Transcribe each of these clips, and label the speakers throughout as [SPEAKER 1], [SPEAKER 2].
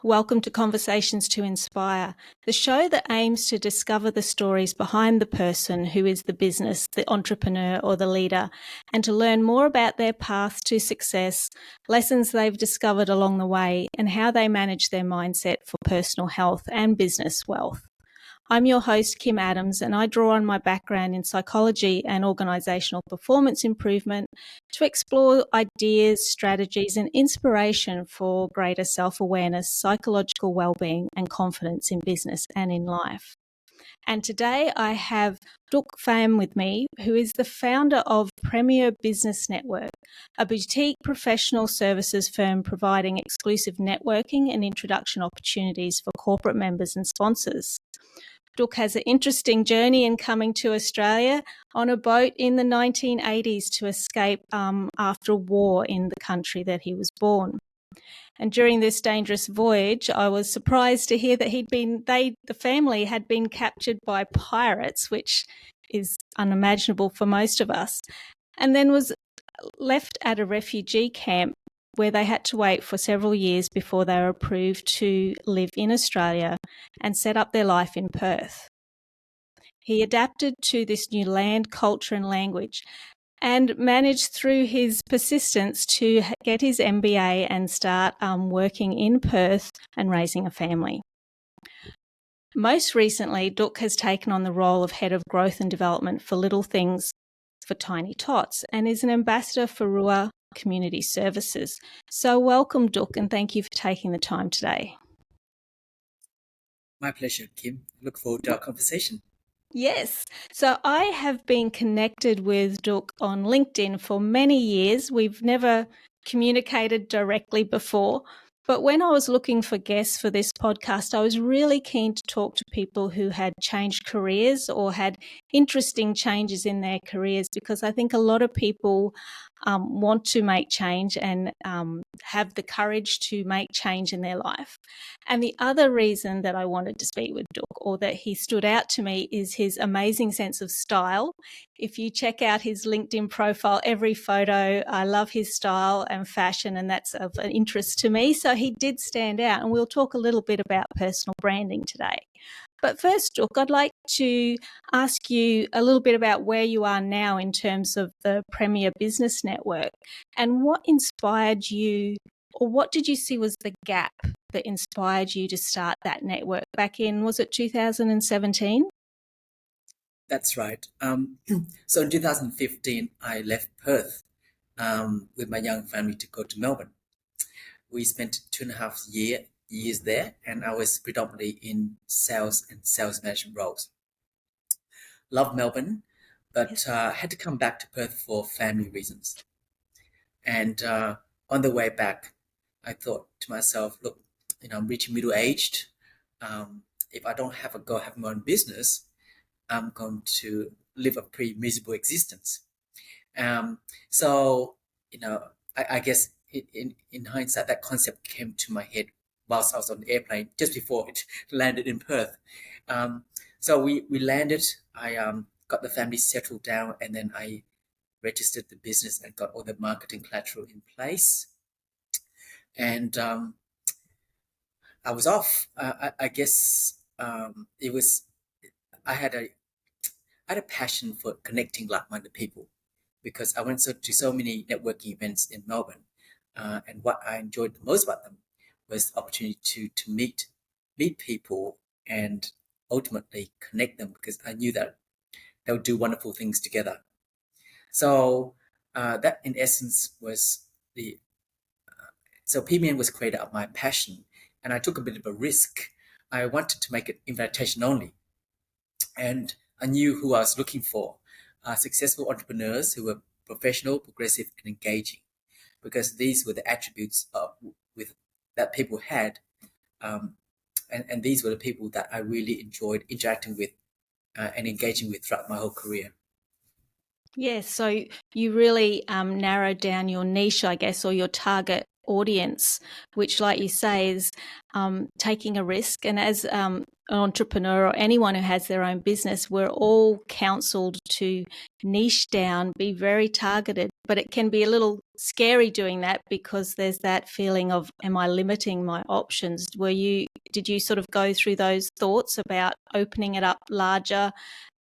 [SPEAKER 1] Welcome to Conversations to Inspire, the show that aims to discover the stories behind the person who is the business, the entrepreneur, or the leader, and to learn more about their path to success, lessons they've discovered along the way, and how they manage their mindset for personal health and business wealth. I'm your host, Kim Adams, and I draw on my background in psychology and organisational performance improvement to explore ideas, strategies, and inspiration for greater self-awareness, psychological well-being, and confidence in business and in life. And today I have Duc Pham with me, who is the founder of Premier Business Network, a boutique professional services firm providing exclusive networking and introduction opportunities for corporate members and sponsors. Duc has an interesting journey in coming to Australia on a boat in the 1980s to escape after war in the country that he was born. And during this dangerous voyage, I was surprised to hear that the family had been captured by pirates, which is unimaginable for most of us, and then was left at a refugee camp where they had to wait for several years before they were approved to live in Australia and set up their life in Perth. He adapted to this new land, culture and language and managed through his persistence to get his MBA and start working in Perth and raising a family. Most recently, Duc has taken on the role of Head of Growth and Development for Little Things for Tiny Tots and is an ambassador for Rua Community Services. So welcome, Duc, and thank you for taking the time today.
[SPEAKER 2] My pleasure, Kim. Look forward to our conversation.
[SPEAKER 1] Yes. So I have been connected with Duc on LinkedIn for many years. We've never communicated directly before. But when I was looking for guests for this podcast, I was really keen to talk to people who had changed careers or had interesting changes in their careers, because I think a lot of people want to make change and have the courage to make change in their life. And the other reason that I wanted to speak with Duc, or that he stood out to me, is his amazing sense of style. If you check out his LinkedIn profile, every photo, I love his style and fashion, and that's of an interest to me. So he did stand out, and we'll talk a little bit about personal branding today. But first, Duc, I'd like to ask you a little bit about where you are now in terms of the Premier Business Network, and what inspired you, or what did you see was the gap that inspired you to start that network back in, was it 2017?
[SPEAKER 2] That's right. So in 2015, I left Perth with my young family to go to Melbourne. We spent 2.5 years there, and I was predominantly in sales and sales management roles. Loved Melbourne, but had to come back to Perth for family reasons. And on the way back, I thought to myself, look, I'm reaching middle-aged. If I don't have my own business, I'm going to live a pretty miserable existence. So, I guess in hindsight, that concept came to my head whilst I was on the airplane just before it landed in Perth. So we landed. I got the family settled down, and then I registered the business and got all the marketing collateral in place. And I was off. I guess it was. I had a passion for connecting like-minded people, because I went to so many networking events in Melbourne, and what I enjoyed the most about them was the opportunity to meet people and ultimately connect them, because I knew that they would do wonderful things together. So that, in essence, was the. So PBN was created out of my passion, and I took a bit of a risk. I wanted to make it invitation only, and I knew who I was looking for: successful entrepreneurs who were professional, progressive, and engaging, because these were the attributes that people had, and these were the people that I really enjoyed interacting with and engaging with throughout my whole career.
[SPEAKER 1] Yes, so you really narrowed down your niche, I guess, or your target audience, which, like you say, is taking a risk. And as an entrepreneur or anyone who has their own business, we're all counseled to niche down, be very targeted, but it can be a little scary doing that because there's that feeling of, am I limiting my options? Did you sort of go through those thoughts about opening it up larger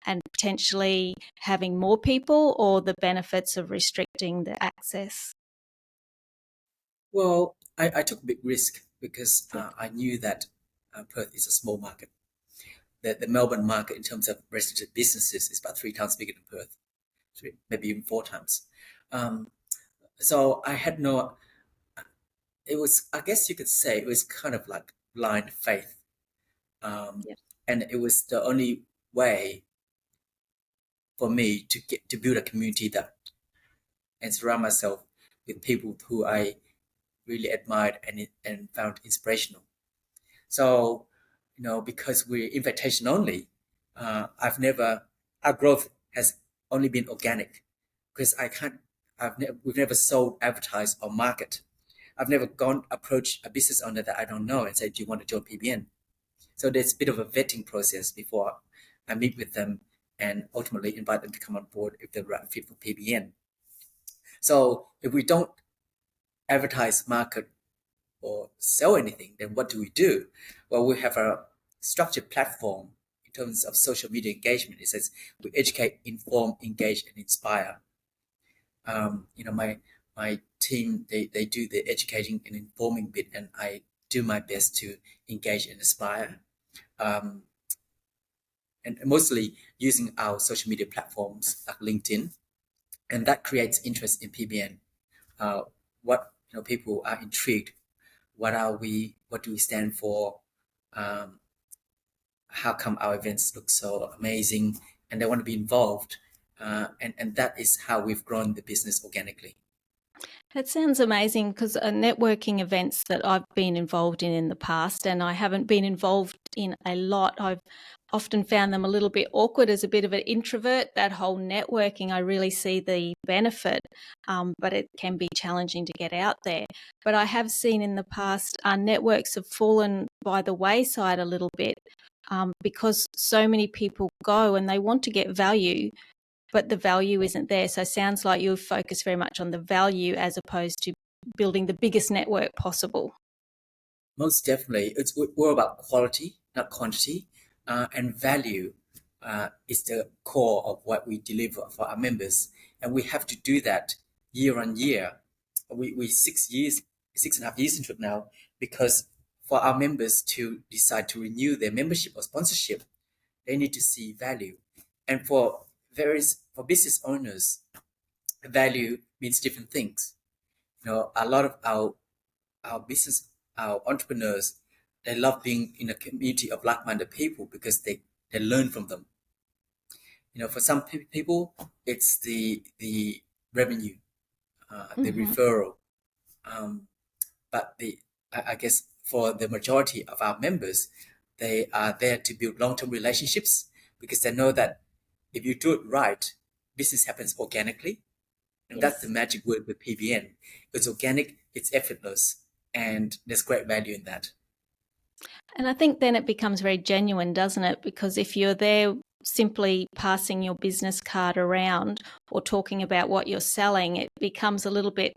[SPEAKER 1] and potentially having more people, or the benefits of restricting the access?
[SPEAKER 2] Well, I took a big risk because
[SPEAKER 1] Yeah.
[SPEAKER 2] I knew that Perth is a small market. The Melbourne market, in terms of registered businesses, is about 3 times bigger than Perth, maybe even 4 times. Um, so I had no. It was, I guess you could say, it was kind of like blind faith, um,
[SPEAKER 1] Yeah.
[SPEAKER 2] and it was the only way for me to get to build a community that and surround myself with people who I really admired and found inspirational. So, because we're invitation only, I've never our growth has only been organic because I can't. We've never sold, advertised, or market. I've never gone approach a business owner that I don't know and say, "Do you want to join PBN?" So there's a bit of a vetting process before I meet with them and ultimately invite them to come on board if they're the right fit for PBN. So if we don't advertise, market, or sell anything, then what do we do? Well, we have a structured platform in terms of social media engagement. It says we educate, inform, engage, and inspire. My team, they do the educating and informing bit, and I do my best to engage and inspire. Um, and mostly using our social media platforms like LinkedIn, and that creates interest in PBN. Uh, what people are intrigued. What are we? What do we stand for? Um, how come our events look so amazing? And they want to be involved. And that is how we've grown the business organically.
[SPEAKER 1] That sounds amazing, because networking events that I've been involved in the past, and I haven't been involved in a lot, I've often found them a little bit awkward as a bit of an introvert. That whole networking, I really see the benefit, but it can be challenging to get out there. But I have seen in the past networks have fallen by the wayside a little bit, because so many people go and they want to get value, but the value isn't there. So it sounds like you focus very much on the value as opposed to building the biggest network possible.
[SPEAKER 2] Most definitely, it's we're about quality, not quantity, and value is the core of what we deliver for our members, and we have to do that year on year. We 6 years, 6.5 years into it now, because for our members to decide to renew their membership or sponsorship, they need to see value, and for business owners, value means different things. A lot of our business, our entrepreneurs, they love being in a community of like-minded people because they learn from them. For some people, it's the revenue, the
[SPEAKER 1] Mm-hmm.
[SPEAKER 2] referral. Um, but I guess for the majority of our members, they are there to build long-term relationships because they know that if you do it right, business happens organically. And that's the
[SPEAKER 1] Yes.
[SPEAKER 2] magic word with PBN. It's organic, it's effortless, and there's great value in that.
[SPEAKER 1] And I think then it becomes very genuine, doesn't it? Because if you're there simply passing your business card around or talking about what you're selling, it becomes a little bit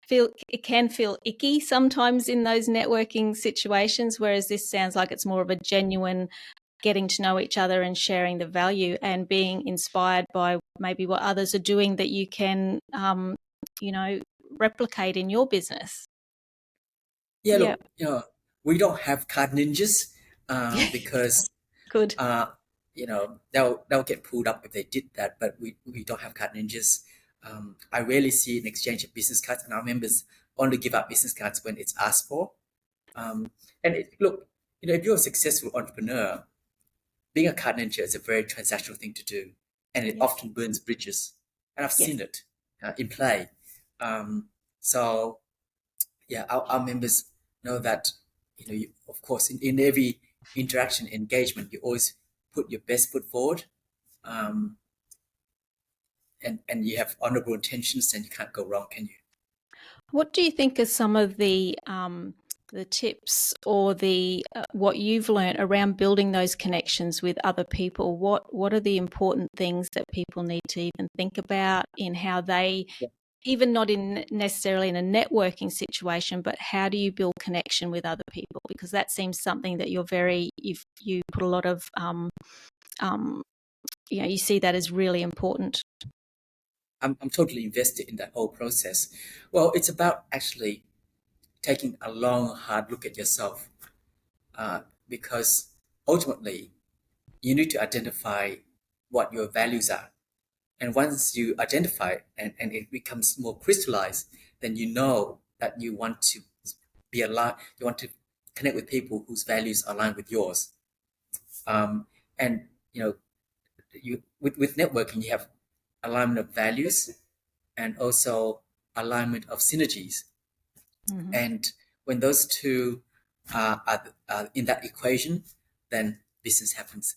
[SPEAKER 1] it can feel icky sometimes in those networking situations, whereas this sounds like it's more of a genuine getting to know each other and sharing the value and being inspired by maybe what others are doing that you can you know replicate in your business.
[SPEAKER 2] Yeah,
[SPEAKER 1] Yeah.
[SPEAKER 2] look, we don't have card ninjas because
[SPEAKER 1] Good.
[SPEAKER 2] they'll get pulled up if they did that, but we don't have card ninjas. I rarely see an exchange of business cards, and our members only give out business cards when it's asked for. And look, if you're a successful entrepreneur, being a card ninja is a very transactional thing to do, and it
[SPEAKER 1] Yes.
[SPEAKER 2] often burns bridges. And I've
[SPEAKER 1] Yes.
[SPEAKER 2] seen it in play. So yeah, our members know that of course, in every interaction engagement, you always put your best foot forward, um, and you have honorable intentions, and you can't go wrong, can you?
[SPEAKER 1] What do you think are some of the tips or the what you've learned around building those connections with other people? What are the important things that people need to even think about in how they even not in necessarily in a networking situation, but how do you build connection with other people? Because that seems something that you put a lot of, you see that as really important.
[SPEAKER 2] I'm totally invested in that whole process. Well, it's about actually taking a long, hard look at yourself, because ultimately you need to identify what your values are. And once you identify and it becomes more crystallized, then you know that you want to be aligned, you want to connect with people whose values align with yours. And you with networking, you have alignment of values and also alignment of synergies.
[SPEAKER 1] Mm-hmm.
[SPEAKER 2] And when those two are in that equation, then business happens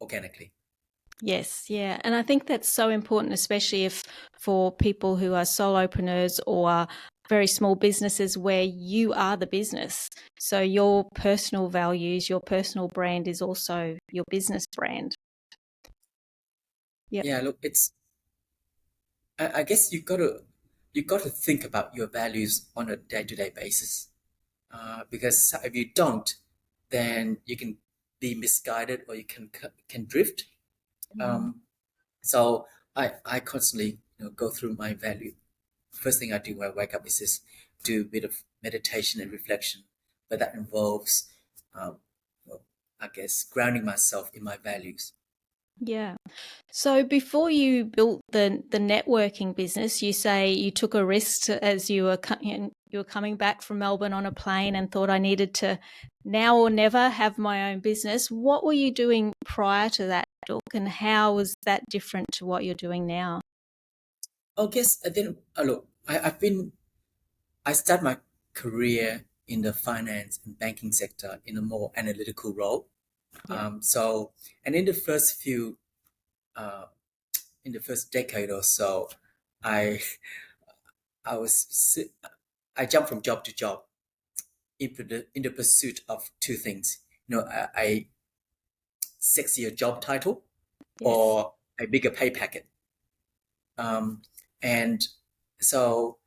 [SPEAKER 2] organically.
[SPEAKER 1] Yes, yeah. And I think that's so important, especially if for people who are solopreneurs or very small businesses where you are the business. So your personal values, your personal brand is also your business brand. Yep.
[SPEAKER 2] Yeah, look, I guess you got to think about your values on a day-to-day basis, because if you don't, then you can be misguided or you can drift. So I constantly go through my value. First thing I do when I wake up is just do a bit of meditation and reflection, but that involves, um, well, I guess, grounding myself in my values.
[SPEAKER 1] Yeah. So before you built the networking business, you say you took a risk as you were coming back from Melbourne on a plane and thought I needed to now or never have my own business. What were you doing prior to that, Dook, and how was that different to what you're doing now?
[SPEAKER 2] I guess then look, I started my career in the finance and banking sector in a more analytical role.
[SPEAKER 1] Yeah.
[SPEAKER 2] So, and uh, in the first decade or so, I I was si- I jumped from job to job in the pursuit of two things. A sexier job title
[SPEAKER 1] Yes.
[SPEAKER 2] or a bigger pay packet. Um, and so,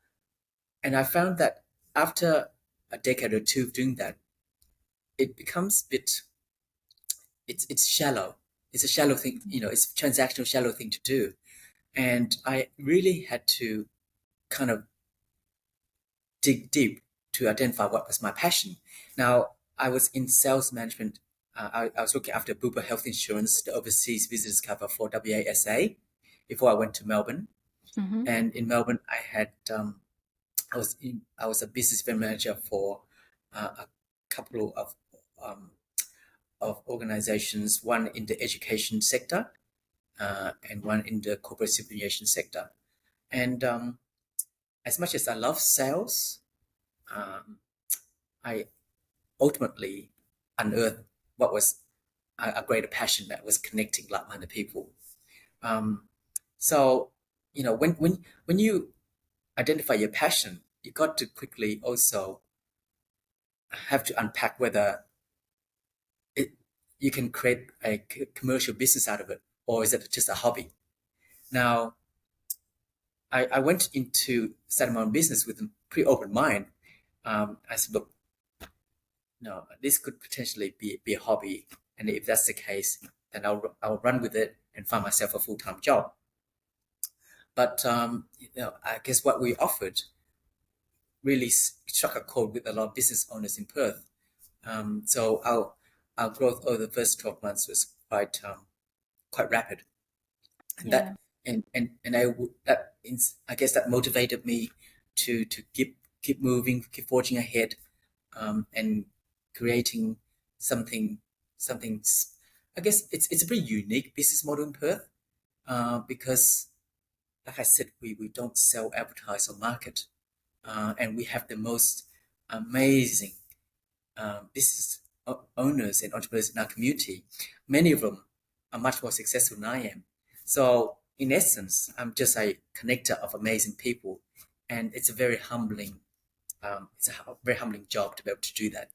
[SPEAKER 2] and I found that after a decade or two of doing that, it becomes a bit. It's shallow. It's a shallow thing. It's a transactional, shallow thing to do. And I really had to kind of dig deep to identify what was my passion. Now, I was in sales management. I was looking after Bupa Health Insurance, the overseas visitors cover for WASA, before I went to Melbourne.
[SPEAKER 1] Mm-hmm.
[SPEAKER 2] And in Melbourne, I was a business development manager for a couple of organizations, one in the education sector and one in the corporate superannuation sector. And as much as I love sales, um, I ultimately unearthed what was a greater passion that was connecting like-minded people. Um, so, when you identify your passion, you got to quickly also have to unpack whether it you can create a commercial business out of it, or is it just a hobby? Now, I went into starting my own business with a pretty open mind. I said, look, no, this could potentially be a hobby, and if that's the case, then I'll run with it and find myself a full-time job. But I guess what we offered really struck a chord with a lot of business owners in Perth. So our growth over the first 12 months was quite rapid, and
[SPEAKER 1] Yeah.
[SPEAKER 2] I guess that motivated me to keep moving, keep forging ahead, and creating something something. I guess it's a pretty unique business model in Perth, because, like I said, we don't sell, advertise, or market, and we have the most amazing business owners and entrepreneurs in our community. Many of them are much more successful than I am. So, in essence, I'm just a connector of amazing people, and it's a very humbling job to be able to do that.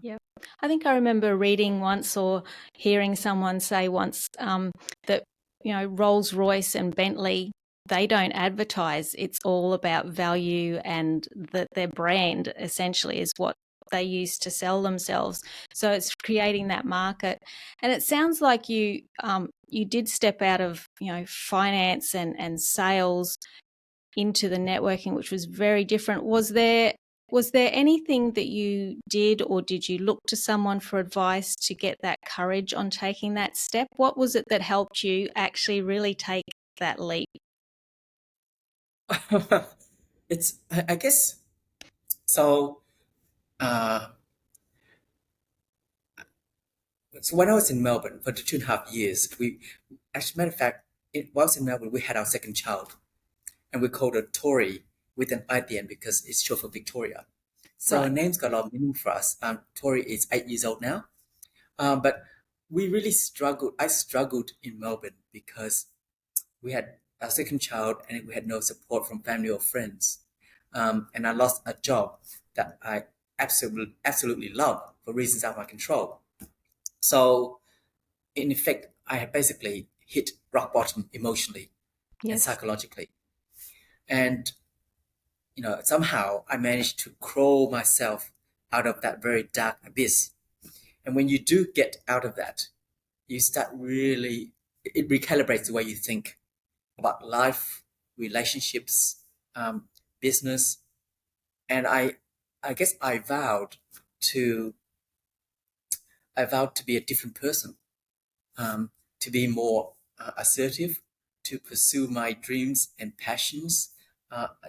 [SPEAKER 1] Yeah. I think I remember reading once or hearing someone say once that Rolls Royce and Bentley they don't advertise. It's all about value, and that their brand essentially is what they use to sell themselves. So it's creating that market. And it sounds like you did step out of, finance and sales into the networking, which was very different. Was there anything that you did, or did you look to someone for advice to get that courage on taking that step? What was it that helped you actually really take that leap?
[SPEAKER 2] I guess so. Uh, so when I was in Melbourne for the 2.5 years, as a matter of fact, while I was in Melbourne, we had our second child, and we called her Tori with an I at the end because it's short for Victoria. So her
[SPEAKER 1] Right.
[SPEAKER 2] name's got a lot of meaning for us. Tori is 8 years old now, but we really struggled. I struggled in Melbourne because we had our second child and we had no support from family or friends. And I lost a job that I absolutely love for reasons out of my control. So, in effect, I had basically hit rock bottom emotionally and
[SPEAKER 1] Yes.
[SPEAKER 2] psychologically. And, somehow I managed to crawl myself out of that very dark abyss. And when you do get out of that, you start really, it recalibrates the way you think about life, relationships, business, and I guess to I vowed to be a different person, to be more assertive, to pursue my dreams and passions.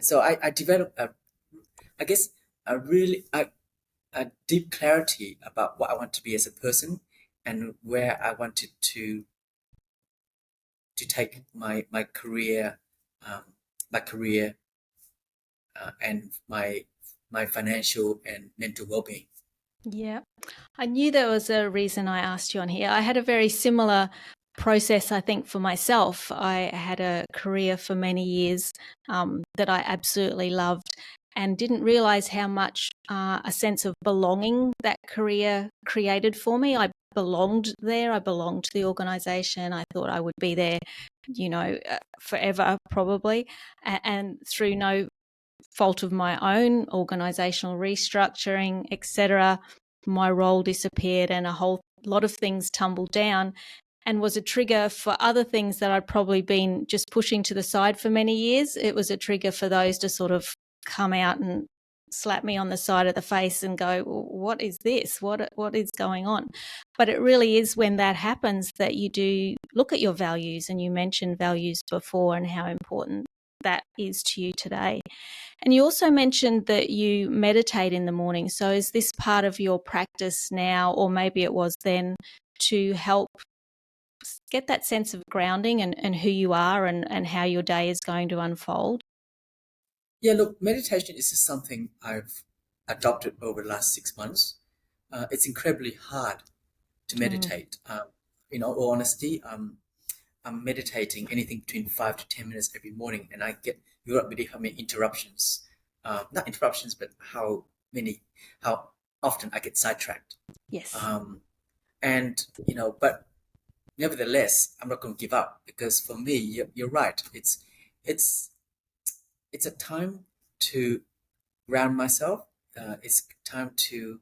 [SPEAKER 2] So I developed I guess a deep clarity about what I want to be as a person and where I wanted to take my career, um, my career and my financial and mental well-being.
[SPEAKER 1] Yeah. I knew there was a reason I asked you on here. I had a very similar process, I think, for myself. I had a career for many years that I absolutely loved, and didn't realize how much a sense of belonging that career created for me. I belonged there. I belonged to the organization. I thought I would be there, forever, probably. And through no fault of my own, organizational restructuring, etc., my role disappeared and a whole lot of things tumbled down, and was a trigger for other things that I'd probably been just pushing to the side for many years. It was a trigger for those to sort of come out and slap me on the side of the face and go, what is this? What is going on? But it really is when that happens that you do look at your values, and you mentioned values before and how important that is to you today. And you also mentioned that you meditate in the morning. So is this part of your practice now, or maybe it was then, to help get that sense of grounding and who you are, and how your day is going to unfold?
[SPEAKER 2] Yeah, look, meditation is just something I've adopted over the last 6 months. It's incredibly hard to
[SPEAKER 1] Mm.
[SPEAKER 2] meditate. In all honesty, I'm meditating anything between 5 to 10 minutes every morning, and you don't believe how many interruptions, not interruptions, but how often I get sidetracked.
[SPEAKER 1] Yes.
[SPEAKER 2] Um, and but nevertheless, I'm not going to give up because for me, you're right. It's it's a time to ground myself. It's time to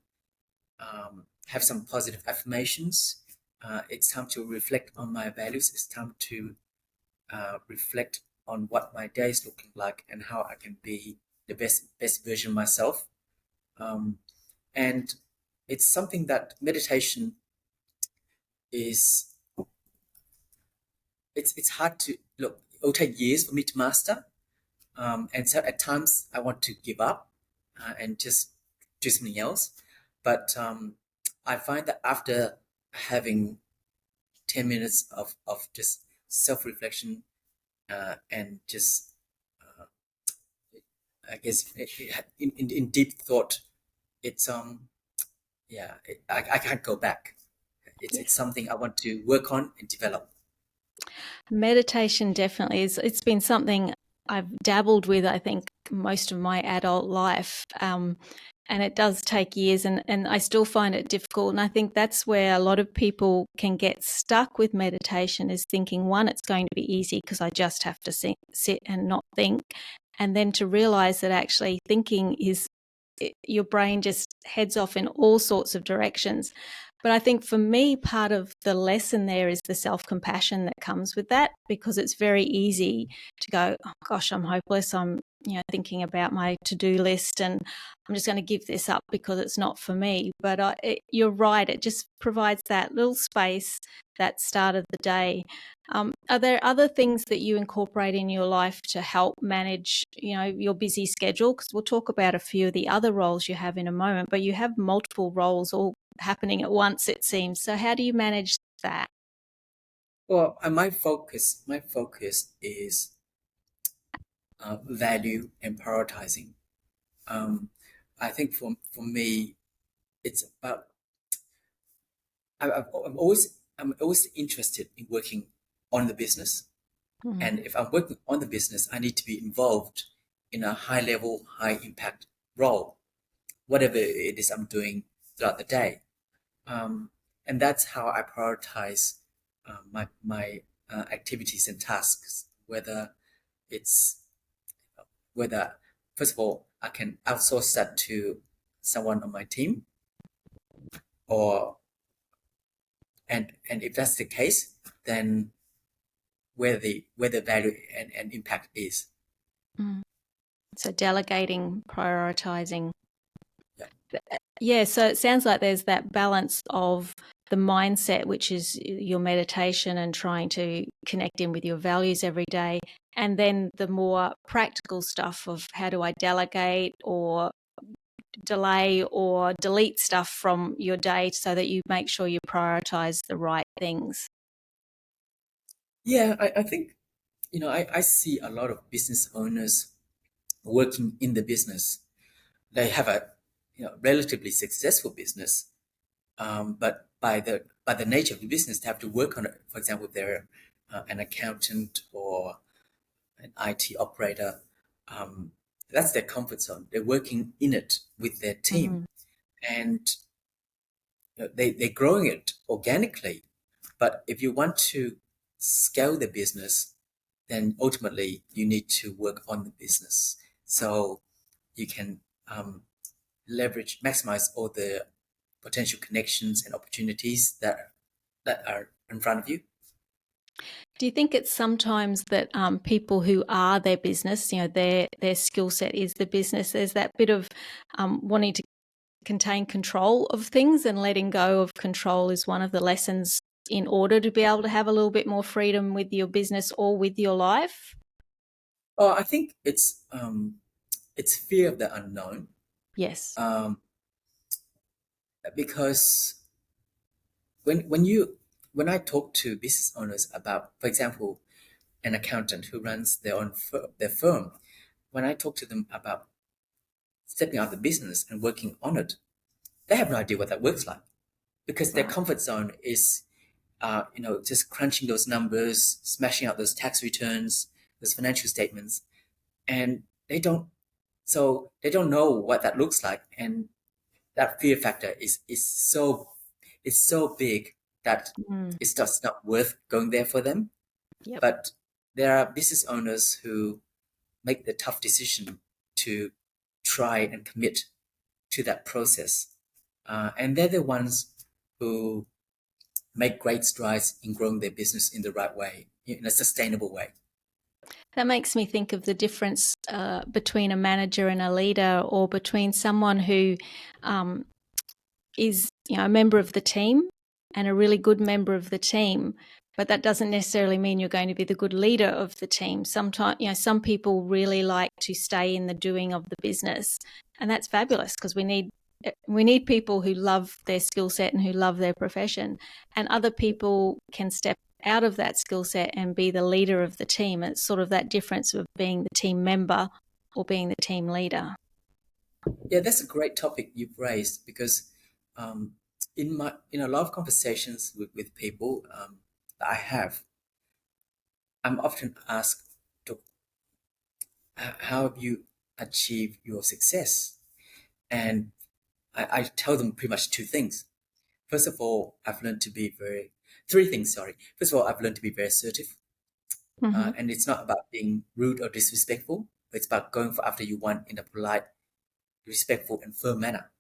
[SPEAKER 2] have some positive affirmations. It's time to reflect on my values. It's time to reflect on what my day is looking like and how I can be the best version of myself. Um, and it's something that meditation is. It's hard to look. It will take years for me to master. And so at times I want to give up and just do something else. But I find that after having 10 minutes of just self reflection and just, uh, I guess, in deep thought, it's, yeah, I can't go back. It's
[SPEAKER 1] Yes.
[SPEAKER 2] something I want to work on and develop.
[SPEAKER 1] Meditation definitely is. It's been something I've dabbled with, I think, most of my adult life. And it does take years, and I still find it difficult. And I think that's where a lot of people can get stuck with meditation, is thinking, one, it's going to be easy because I just have to sit and not think. And then to realize that actually thinking is, your brain just heads off in all sorts of directions. But I think for me, part of the lesson there is the self-compassion that comes with that, because it's very easy to go, oh gosh, I'm hopeless. I'm, thinking about my to-do list, and I'm just going to give this up because it's not for me. But you're right. It just provides that little space, that start of the day. Are there other things that you incorporate in your life to help manage, your busy schedule? Because we'll talk about a few of the other roles you have in a moment, but you have multiple roles all happening at once, it seems. So how do you manage that?
[SPEAKER 2] Well, my focus is value and prioritizing. I think for me, it's about I'm always interested in working on the business, and if I'm working on the business, I need to be involved in a high level, high impact role, whatever it is I'm doing throughout the day, and that's how I prioritize my activities and tasks. It's whether first of all I can outsource that to someone on my team, or and if that's the case, then where the value and impact is.
[SPEAKER 1] So delegating, prioritizing.
[SPEAKER 2] Yeah.
[SPEAKER 1] Yeah, so it sounds like there's that balance of the mindset, which is your meditation and trying to connect in with your values every day, and then the more practical stuff of how do I delegate or delay or delete stuff from your day so that you make sure you prioritize the right things.
[SPEAKER 2] Yeah, I think I see a lot of business owners working in the business. They have a relatively successful business, but by the nature of the business, they have to work on it. For example, if they're an accountant or an IT operator, that's their comfort zone. They're working in it with their team, and they're growing it organically. But if you want to scale the business, then ultimately you need to work on the business so you can maximize all the potential connections and opportunities that are in front of you.
[SPEAKER 1] Do you think it's sometimes that people who are their business, their skill set is the business, there's that bit of wanting to contain control of things, and letting go of control is one of the lessons in order to be able to have a little bit more freedom with your business or with your life?
[SPEAKER 2] Oh, I think it's fear of the unknown,
[SPEAKER 1] Yes.
[SPEAKER 2] because when I talk to business owners about, for example, an accountant who runs their firm, when I talk to them about stepping out of the business and working on it, they have no idea what that works like, because their comfort zone is just crunching those numbers, smashing out those tax returns, those financial statements, and they don't know what that looks like, and that fear factor is so big that it's just not worth going there for them.
[SPEAKER 1] Yep.
[SPEAKER 2] But there are business owners who make the tough decision to try and commit to that process, and they're the ones who make great strides in growing their business in the right way, in a sustainable way.
[SPEAKER 1] That makes me think of the difference between a manager and a leader, or between someone who is, a member of the team and a really good member of the team, but that doesn't necessarily mean you're going to be the good leader of the team. Sometimes, some people really like to stay in the doing of the business, and that's fabulous, because we need people who love their skill set and who love their profession, and other people can step out of that skill set and be the leader of the team. It's sort of that difference of being the team member or being the team leader.
[SPEAKER 2] Yeah, that's a great topic you've raised, because in a lot of conversations with people that I have, I'm often asked, how have you achieved your success? And I tell them pretty much two things. First of all, I've learned to be three things, sorry. First of all, I've learned to be very assertive.
[SPEAKER 1] Mm-hmm.
[SPEAKER 2] And it's not about being rude or disrespectful, but it's about going for after you want in a polite, respectful, and firm manner.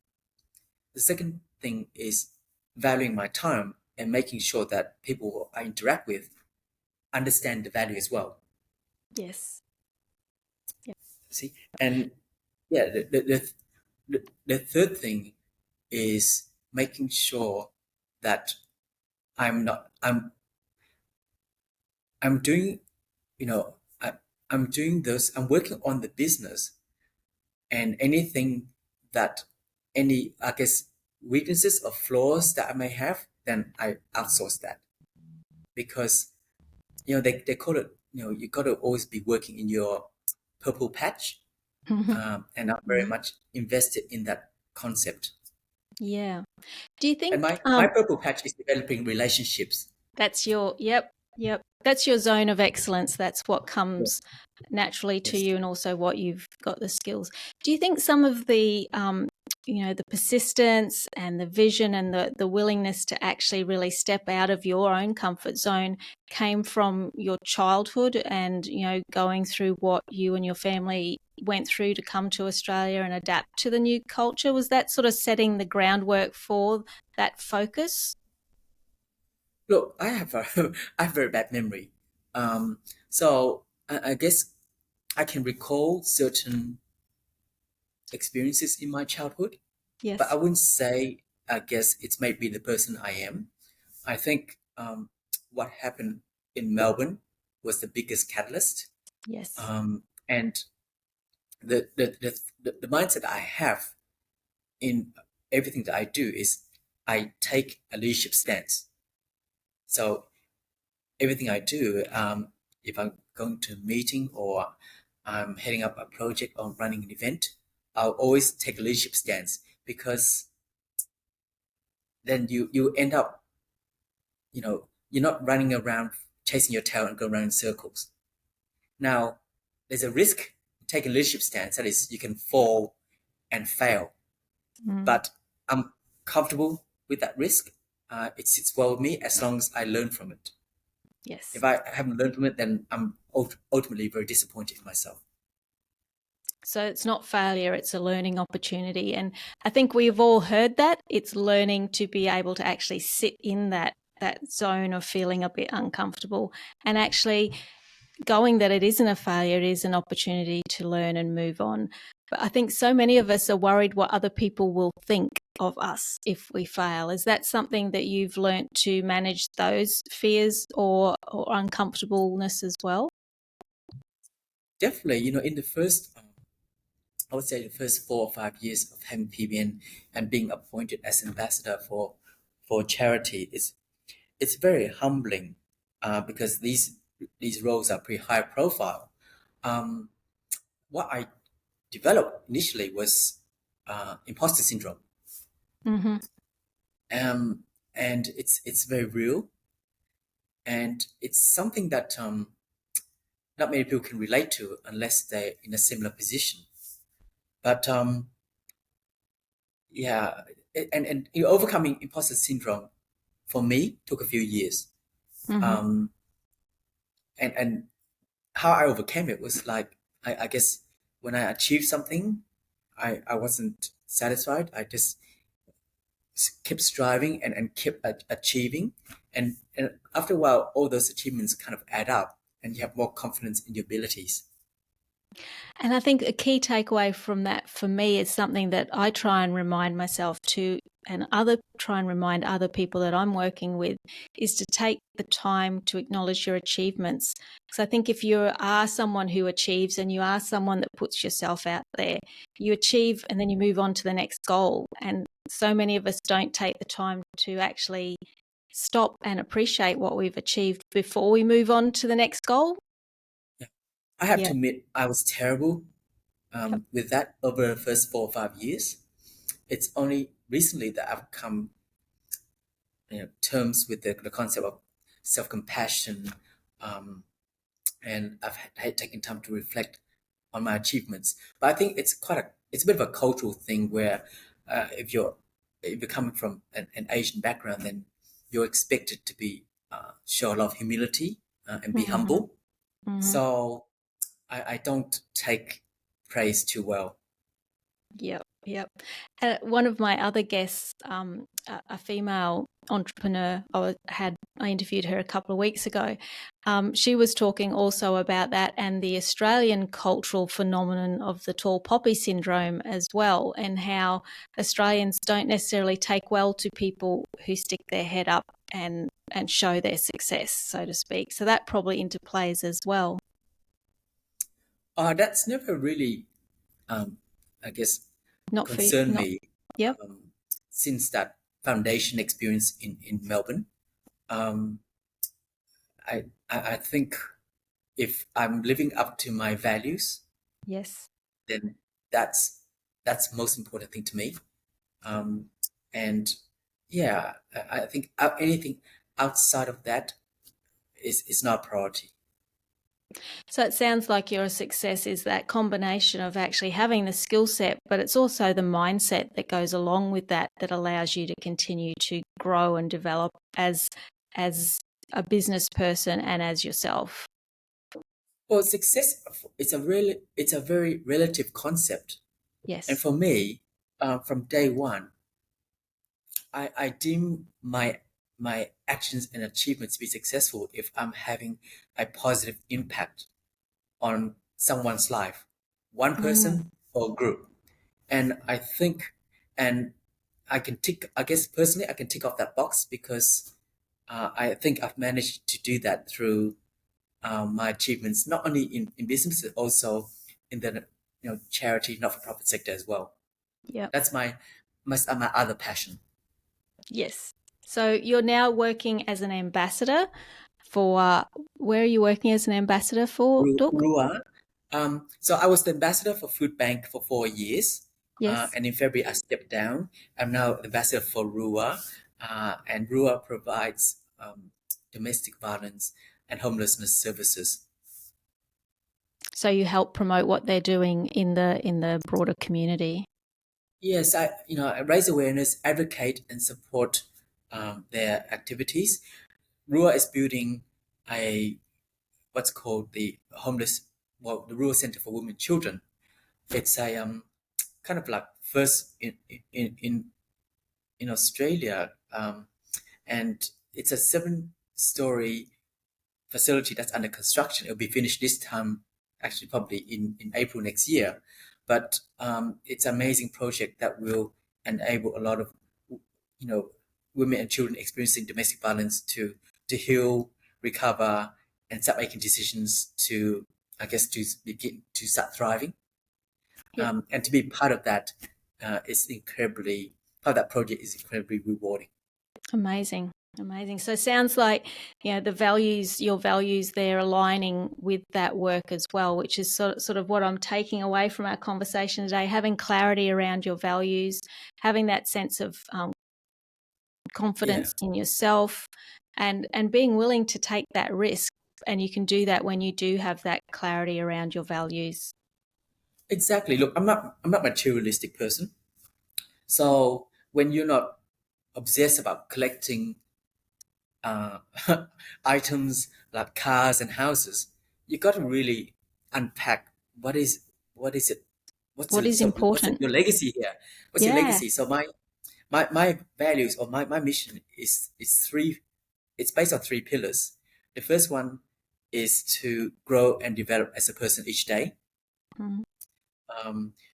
[SPEAKER 2] The second thing is valuing my time and making sure that people who I interact with understand the value as well.
[SPEAKER 1] Yes. Yep.
[SPEAKER 2] See, and yeah, the third thing is making sure that I'm doing, you know, I'm doing this. I'm working on the business, and anything that any, I guess, weaknesses or flaws that I may have, then I outsource that, because they call it, you got to always be working in your purple patch. And I'm very much invested in that concept.
[SPEAKER 1] Yeah. Do you
[SPEAKER 2] And
[SPEAKER 1] think
[SPEAKER 2] my purple patch is developing relationships.
[SPEAKER 1] that's yep. That's your zone of excellence. That's what comes naturally to
[SPEAKER 2] Yes.
[SPEAKER 1] you, and also what you've got the skills. Do you think some of the the persistence and the vision and the willingness to actually really step out of your own comfort zone came from your childhood and, going through what you and your family went through to come to Australia and adapt to the new culture? Was that sort of setting the groundwork for that focus?
[SPEAKER 2] Look, I have I have very bad memory. So I guess I can recall certain experiences in my childhood, but I
[SPEAKER 1] Yes.
[SPEAKER 2] wouldn't say, I guess, it's made me the person I am. I think what happened in Melbourne was the biggest catalyst.
[SPEAKER 1] Yes.
[SPEAKER 2] And the mindset I have in everything that I do is I take a leadership stance. So everything I do, if I'm going to a meeting or I'm heading up a project or running an event, I'll always take a leadership stance, because then you end up, you're not running around chasing your tail and going around in circles. Now, there's a risk taking a leadership stance, that is, you can fall and fail.
[SPEAKER 1] Mm.
[SPEAKER 2] But I'm comfortable with that risk. It sits well with me as long as I learn from it.
[SPEAKER 1] Yes.
[SPEAKER 2] If I haven't learned from it, then I'm ultimately very disappointed in myself.
[SPEAKER 1] So it's not failure, it's a learning opportunity. And I think we've all heard that. It's learning to be able to actually sit in that zone of feeling a bit uncomfortable and actually going that it isn't a failure, it is an opportunity to learn and move on. But I think so many of us are worried what other people will think of us if we fail. Is that something that you've learnt to manage those fears or uncomfortableness as well?
[SPEAKER 2] Definitely, in the first, I would say the first 4 or 5 years of having PBN and being appointed as ambassador for charity, it's very humbling, because these roles are pretty high profile. Um, what I developed initially was imposter syndrome,
[SPEAKER 1] Mm-hmm.
[SPEAKER 2] um, and it's very real, and it's something that not many people can relate to unless they're in a similar position. But yeah, and overcoming imposter syndrome for me took a few years.
[SPEAKER 1] Mm-hmm.
[SPEAKER 2] Um, and how I overcame it was like, I guess when I achieved something, I wasn't satisfied. I just kept striving and kept achieving, and after a while, all those achievements kind of add up, and you have more confidence in your abilities.
[SPEAKER 1] And I think a key takeaway from that for me is something that I try and remind myself to, and try and remind other people that I'm working with, is to take the time to acknowledge your achievements. Because I think if you are someone who achieves and you are someone that puts yourself out there, you achieve and then you move on to the next goal. And so many of us don't take the time to actually stop and appreciate what we've achieved before we move on to the next goal.
[SPEAKER 2] Yeah. I have
[SPEAKER 1] Yeah.
[SPEAKER 2] to admit, I was terrible with that over the first 4 or 5 years. It's only recently that I've come terms with the concept of self-compassion, um, and I've had taken time to reflect on my achievements. But I think it's a bit of a cultural thing where if you're coming from an Asian background, then you're expected to be show a lot of humility and be
[SPEAKER 1] Mm-hmm.
[SPEAKER 2] humble.
[SPEAKER 1] Mm-hmm.
[SPEAKER 2] So I don't take praise too well.
[SPEAKER 1] Yep, yep. One of my other guests, a female entrepreneur, I interviewed her a couple of weeks ago. She was talking also about that and the Australian cultural phenomenon of the tall poppy syndrome as well, and how Australians don't necessarily take well to people who stick their head up and show their success, so to speak. So that probably interplays as well.
[SPEAKER 2] That's never really, I guess,
[SPEAKER 1] Not for
[SPEAKER 2] concerned
[SPEAKER 1] not.
[SPEAKER 2] me
[SPEAKER 1] Yep.
[SPEAKER 2] since that foundation experience in Melbourne. Um, I think if I'm living up to my values,
[SPEAKER 1] Yes.
[SPEAKER 2] then that's that's most important thing to me. Um, and yeah, I think anything outside of that is not a priority.
[SPEAKER 1] So it sounds like your success is that combination of actually having the skill set, but it's also the mindset that goes along with that that allows you to continue to grow and develop as a business person and as yourself.
[SPEAKER 2] Well, success it's a very relative concept, and
[SPEAKER 1] Yes.
[SPEAKER 2] for me, from day one, I deem my actions and achievements to be successful if I'm having a positive impact on someone's life, one
[SPEAKER 1] Mm,
[SPEAKER 2] person or group. And I think, and I can tick, I guess personally, I can tick off that box because I think I've managed to do that through my achievements, not only in business, but also in the charity, not-for-profit sector as well.
[SPEAKER 1] yep.
[SPEAKER 2] That's my other passion.
[SPEAKER 1] Yes. So you're now working as an ambassador for where are you working as an ambassador for, Dook?
[SPEAKER 2] Rua. So I was the ambassador for Food Bank for 4 years,
[SPEAKER 1] Yes.
[SPEAKER 2] and in February I stepped down. I'm now ambassador for Rua, and Rua provides domestic violence and homelessness services.
[SPEAKER 1] So you help promote what they're doing in the broader community.
[SPEAKER 2] Yes, I raise awareness, advocate, and support their activities. Rua is building a what's called the Rua Center for Women and Children. It's a kind of like first in Australia, and it's a 7-story facility that's under construction. It'll be finished this time, actually probably in April next year. But it's an amazing project that will enable a lot of women and children experiencing domestic violence to heal, recover, and start making decisions to, I guess, to begin to start thriving.
[SPEAKER 1] Yeah.
[SPEAKER 2] And to be part of that is incredibly part of that project is incredibly rewarding.
[SPEAKER 1] Amazing. Amazing. So it sounds like, your values there aligning with that work as well, which is sort of what I'm taking away from our conversation today, having clarity around your values, having that sense of
[SPEAKER 2] Yeah,
[SPEAKER 1] confidence in yourself and being willing to take that risk. And you can do that when you do have that clarity around your values.
[SPEAKER 2] exactly. Look, I'm not a materialistic person. So when you're not obsessed about collecting uh, items like cars and houses, you got to really unpack what is it,
[SPEAKER 1] What is
[SPEAKER 2] what's
[SPEAKER 1] important?
[SPEAKER 2] your legacy here? What's your
[SPEAKER 1] Yeah.
[SPEAKER 2] legacy? So my values or my mission is three. It's based on 3 pillars. The first one is to grow and develop as a person each day.
[SPEAKER 1] Mm.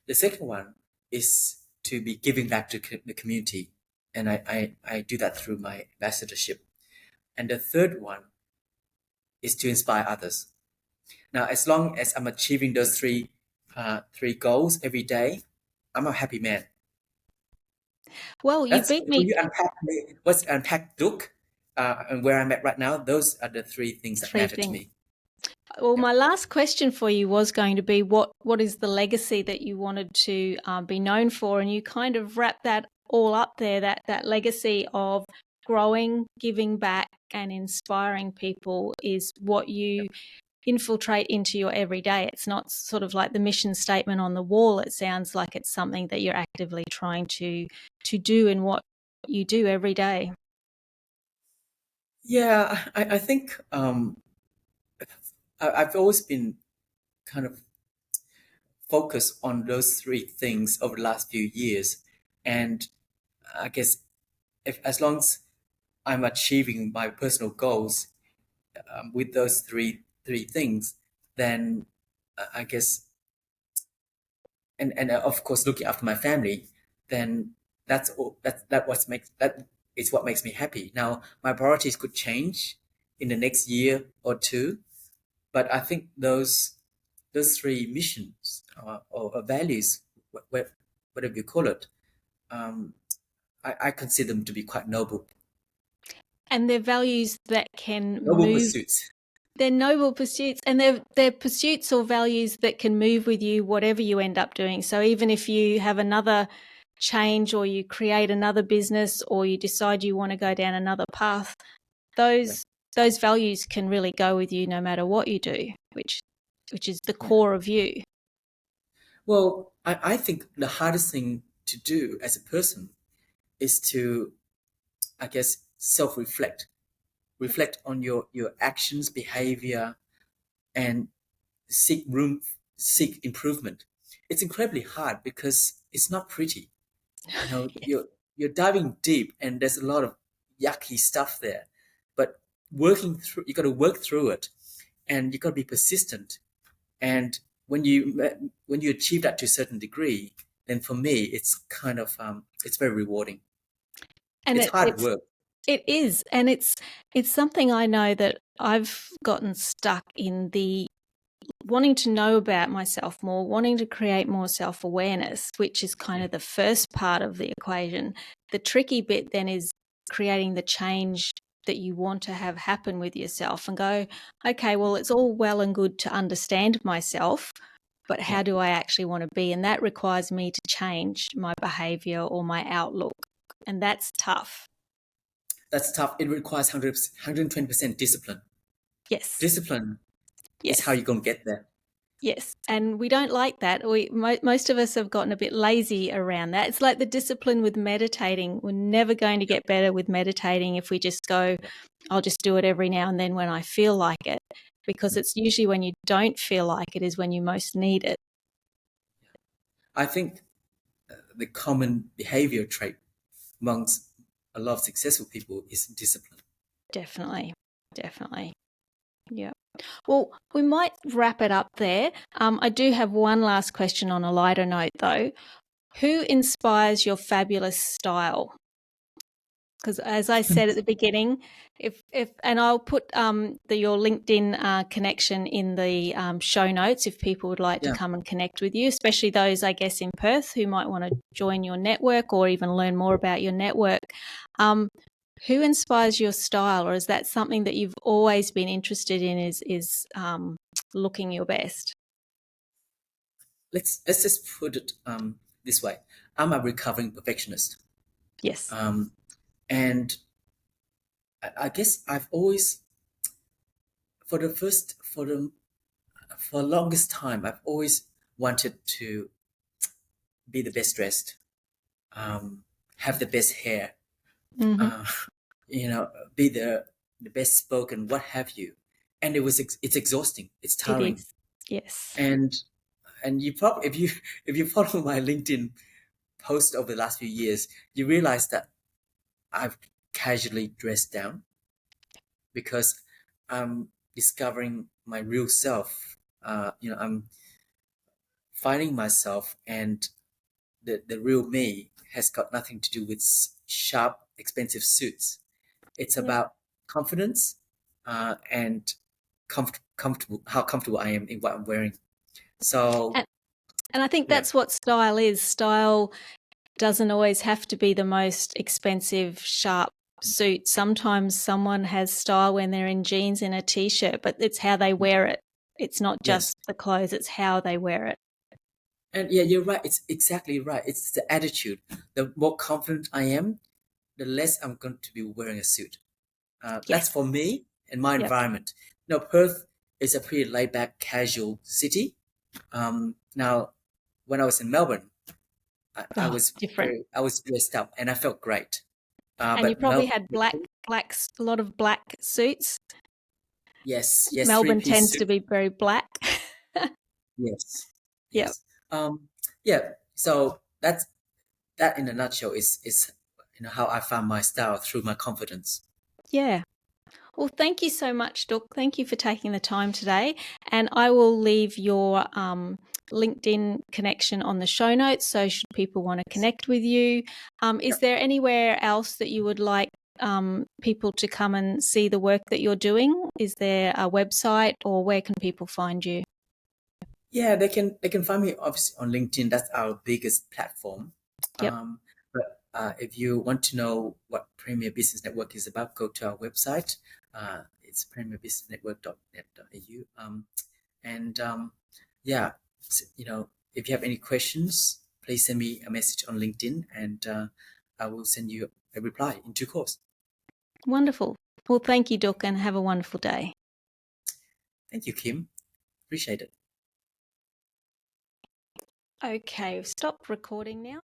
[SPEAKER 2] The second one is to be giving back to the community, and I do that through my ambassadorship. And the third one is to inspire others. Now, as long as I'm achieving those three goals every day, I'm a happy man.
[SPEAKER 1] Well, you
[SPEAKER 2] That's
[SPEAKER 1] beat
[SPEAKER 2] when
[SPEAKER 1] me.
[SPEAKER 2] you unpack Duke, and where I'm at right now. Those are the 3 things that
[SPEAKER 1] Three
[SPEAKER 2] matter to
[SPEAKER 1] things.
[SPEAKER 2] me.
[SPEAKER 1] Well,
[SPEAKER 2] Yeah.
[SPEAKER 1] my last question for you was going to be what is the legacy that you wanted to be known for, and you kind of wrap that all up there. That legacy of growing, giving back, and inspiring people is what you infiltrate into your everyday. It's not sort of like the mission statement on the wall. It sounds like it's something that you're actively trying to do in what you do every day.
[SPEAKER 2] Yeah, I think I've always been kind of focused on those three things over the last few years, and I guess if as long as I'm achieving my personal goals with those three things, then I guess and of course looking after my family, then that is what makes me happy. Now my priorities could change in the next year or two, but I think those three missions or values, whatever you call it, um, I consider them to be quite
[SPEAKER 1] And they're values that can
[SPEAKER 2] noble
[SPEAKER 1] move.
[SPEAKER 2] pursuits.
[SPEAKER 1] They're noble pursuits, and they're pursuits or values that can move with you whatever you end up doing. So even if you have another change, or you create another business, or you decide you want to go down another path, those values can really go with you no matter what you do, which is the
[SPEAKER 2] Yeah.
[SPEAKER 1] core of you.
[SPEAKER 2] Well, I think the hardest thing to do as a person is to, I guess, self-reflect, reflect on your actions, behavior, and seek improvement. It's incredibly hard because it's not pretty. You know, you're diving deep, and there's a lot of yucky stuff there. But you got to work through it, and you got to be persistent. And when you achieve that to a certain degree, then for me, it's kind of it's very rewarding.
[SPEAKER 1] And
[SPEAKER 2] It's hard work.
[SPEAKER 1] it is, and it's something I know that I've gotten stuck in, the wanting to know about myself more, wanting to create more self-awareness, which is kind of the first part of the equation. The tricky bit then is creating the change that you want to have happen with yourself, and go, okay, well, it's all well and good to understand myself, but how do I actually want to be? And that requires me to change my behavior or my outlook. And that's tough.
[SPEAKER 2] That's tough. It requires 120% discipline.
[SPEAKER 1] Yes.
[SPEAKER 2] Discipline is
[SPEAKER 1] Yes.
[SPEAKER 2] how you're going to get there.
[SPEAKER 1] Yes, and we don't like that. Most of us have gotten a bit lazy around that. It's like the discipline with meditating. We're never going to get better with meditating if we just go, I'll just do it every now and then when I feel like it, because it's usually when you don't feel like it is when you most need it.
[SPEAKER 2] I think the common behavior trait amongst a lot of successful people is discipline.
[SPEAKER 1] Definitely. Yeah. Well, we might wrap it up there. I do have one last question on a lighter note, though. Who inspires your fabulous style? Because as I said at the beginning, if and I'll put your LinkedIn connection in the show notes if people would like to
[SPEAKER 2] Yeah.
[SPEAKER 1] come and connect with you, especially those, I guess, in Perth who might want to join your network or even learn more about your network. Who inspires your style, or is that something that you've always been interested in? Is looking your best?
[SPEAKER 2] Let's just put it this way. I'm a recovering perfectionist.
[SPEAKER 1] Yes.
[SPEAKER 2] And I guess I've always, for the longest time, I've always wanted to be the best dressed, have the best hair,
[SPEAKER 1] Mm-hmm.
[SPEAKER 2] uh, be the best spoken, what have you. And it's exhausting. It's
[SPEAKER 1] It
[SPEAKER 2] tiring.
[SPEAKER 1] is. Yes.
[SPEAKER 2] And you probably, if you follow my LinkedIn post over the last few years, you realize that I've casually dressed down because I'm discovering my real self. I'm finding myself, and the real me has got nothing to do with sharp, expensive suits. It's
[SPEAKER 1] Yeah.
[SPEAKER 2] about confidence and how comfortable I am in what I'm wearing. So,
[SPEAKER 1] And I think
[SPEAKER 2] yeah,
[SPEAKER 1] that's what style is. Style doesn't always have to be the most expensive, sharp suit. Sometimes someone has style when they're in jeans and a t-shirt, but it's how they wear it. It's not
[SPEAKER 2] yes.
[SPEAKER 1] just the clothes, it's how they wear it.
[SPEAKER 2] And yeah, you're right. It's exactly right. It's the attitude. The more confident I am, the less I'm going to be wearing a suit.
[SPEAKER 1] Yeah.
[SPEAKER 2] That's for me and my
[SPEAKER 1] Yep.
[SPEAKER 2] environment. Perth it's a pretty laid back, casual city. Now, when I was in Melbourne, I
[SPEAKER 1] Oh,
[SPEAKER 2] was
[SPEAKER 1] different.
[SPEAKER 2] I was dressed up and I felt great.
[SPEAKER 1] And you
[SPEAKER 2] But
[SPEAKER 1] probably
[SPEAKER 2] Melbourne,
[SPEAKER 1] had a lot of black suits.
[SPEAKER 2] yes, three
[SPEAKER 1] Melbourne
[SPEAKER 2] piece
[SPEAKER 1] tends to
[SPEAKER 2] suit.
[SPEAKER 1] be very black.
[SPEAKER 2] Yes,
[SPEAKER 1] Yep.
[SPEAKER 2] yes. Yeah. So that in a nutshell is how I found my style through my confidence.
[SPEAKER 1] Yeah. Well, thank you so much, Dook. Thank you for taking the time today. And I will leave your LinkedIn connection on the show notes. So, should people want to connect with you, is there anywhere else that you would like people to come and see the work that you're doing? Is there a website, or where can people find you?
[SPEAKER 2] Yeah, they can find me obviously on LinkedIn. That's our biggest platform.
[SPEAKER 1] Yep.
[SPEAKER 2] But if you want to know what Premier Business Network is about, go to our website. It's premierbusinessnetwork.net.au. And yeah, if you have any questions, please send me a message on LinkedIn, and I will send you a reply in due course.
[SPEAKER 1] Wonderful. Well, thank you, Dook, and have a wonderful day.
[SPEAKER 2] Thank you, Kim. Appreciate it.
[SPEAKER 1] Okay, stop recording now.